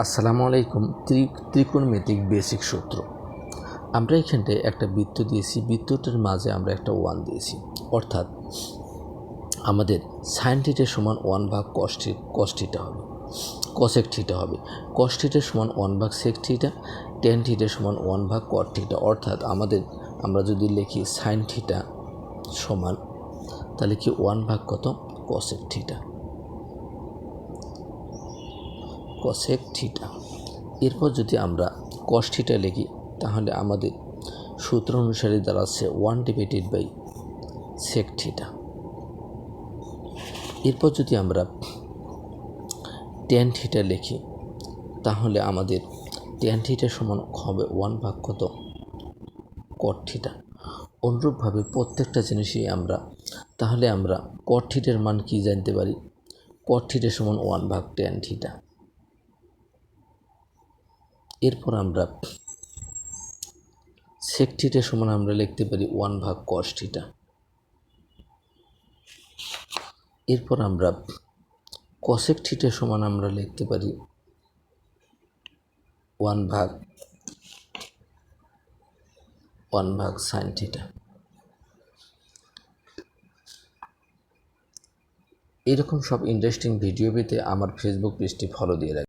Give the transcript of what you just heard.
আসসালামু আলাইকুম। ত্রিকোণমিতিক বেসিক সূত্র। আমরা এখানটায় একটা বৃত্ত দিয়েছি, বৃত্তটার মাঝে আমরা একটা 1 দিয়েছি, অর্থাৎ আমাদের সাইন থিটা সমান 1 ভাগ কস থিটা হবে, কসেক থিটা হবে। কস থিটা সমান 1 ভাগ সেক থিটা, টেন থিটা সমান 1 ভাগ কট থিটা। অর্থাৎ আমরা যদি লিখি সাইন থিটা সমান, তাহলে কি 1 ভাগ কত কসেক থিটা, কসেক থিটা। এরপর যদি আমরা কস থিটা লিখি, তাহলে আমাদের সূত্র অনুসারে দাঁড়াচ্ছে 1 ডিভাইডেড বাই সেক থিটা। এরপর যদি আমরা টেন থিটা লিখি, তাহলে আমাদের টেন থিটা সমান হবে 1 ভাগ কত কট থিটা। অনুরূপভাবে প্রত্যেকটা জিনিসই তাহলে আমরা কট থিটার মান কি জানতে পারি? কট থিটা সমান 1 ভাগ টেন থিটা। এরপর আমরা সেক থিটা সমান আমরা লিখতে পারি 1 ভাগ কস থিটা। এরপর আমরা কসেক থিটা সমান আমরা লিখতে পারি 1 ভাগ সাইন থিটা। এরকম সব ইন্টারেস্টিং ভিডিও পেতে আমার ফেসবুক পেজটি ফলো দিয়ে রাখবেন।